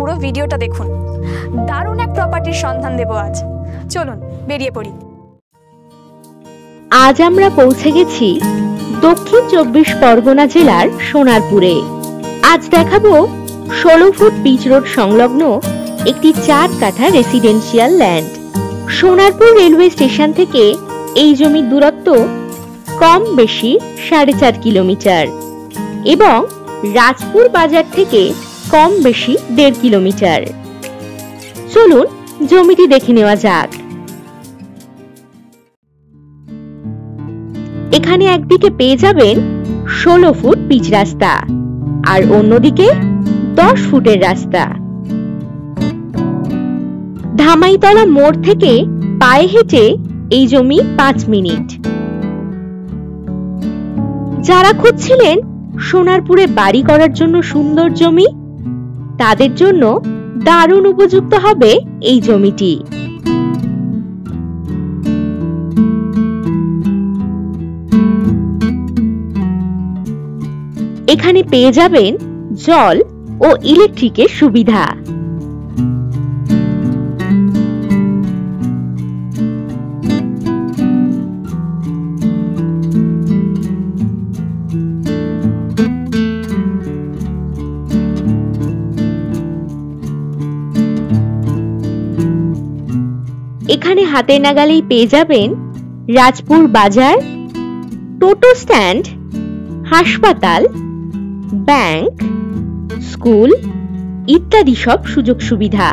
পুরো ভিডিওটা দেখুন। দারুণ এক প্রপার্টির সন্ধান দেব আজ। চলুন বেরিয়ে পড়ি। আজ আমরা পৌঁছে গেছি দক্ষিণ 24 পরগনা জেলার সোনারপুরে। আজ দেখাবো 16 ফুট পিচ রোড সংলগ্ন একটি 4 কাঠা residential land. Sonarpur railway station থেকে এই জমির দূরত্ব কম বেশি 4.5 কিলোমিটার এবং রাজপুর বাজার থেকে কম বেশি 1.5 কিলোমিটার। চলুন জমিটি দেখে নেওয়া যাক। এখানে একদিকে পেয়ে যাবেন 16 ফুট পিচ রাস্তা আর অন্যদিকে 10 ফুটের রাস্তা। ধামাইতলা মোড় থেকে পায়ে হেঁটে এই জমি 5 মিনিট। যারা খুঁজছিলেন সোনারপুরে বাড়ি করার জন্য সুন্দর জমি, তাদের জন্য দারুণ উপযুক্ত হবে এই জমিটি। এখানে পেয়ে যাবেন জল ও ইলেকট্রিকের সুবিধা। এখানে হাতের নাগালেই পেয়ে যাবেন রাজপুর বাজার, টোটো স্ট্যান্ড, হাসপাতাল, ব্যাংক, স্কুল ইত্যাদি সব সুযোগ সুবিধা।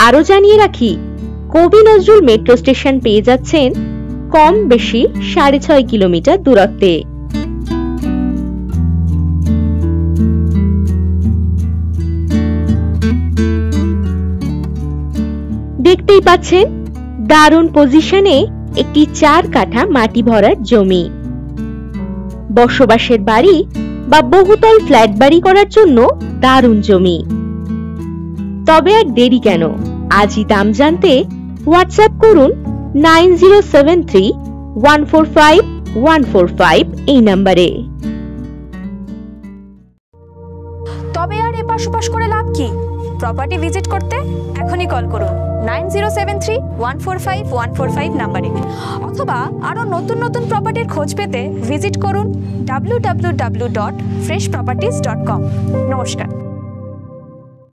আরো জানিয়ে রাখি, কবি নজরুল মেট্রো স্টেশন পেয়ে যাচ্ছেন কম বেশি 6.5 কিলোমিটার দূরত্বে। দেখতেই পাচ্ছেন দারুণ পজিশনে একটি 4 কাঠা মাটি ভরার জমি। বসবাসের বাড়ি বা বহুতল ফ্ল্যাট বাড়ি করার জন্য দারুণ জমি। তবে আর দেরি কেন, আজই দাম জানতে হোয়াটসঅ্যাপ করুন 9073145145 এই নম্বরে। তবে আর এপাশ ওপাশ করে লাভ কি? প্রপার্টি ভিজিট করতে এখনই কল করুন 9073145145 নম্বরে, অথবা আরো নতুন নতুন প্রপার্টির খোঁজ পেতে ভিজিট করুন www.freshproperties.com। নমস্কার।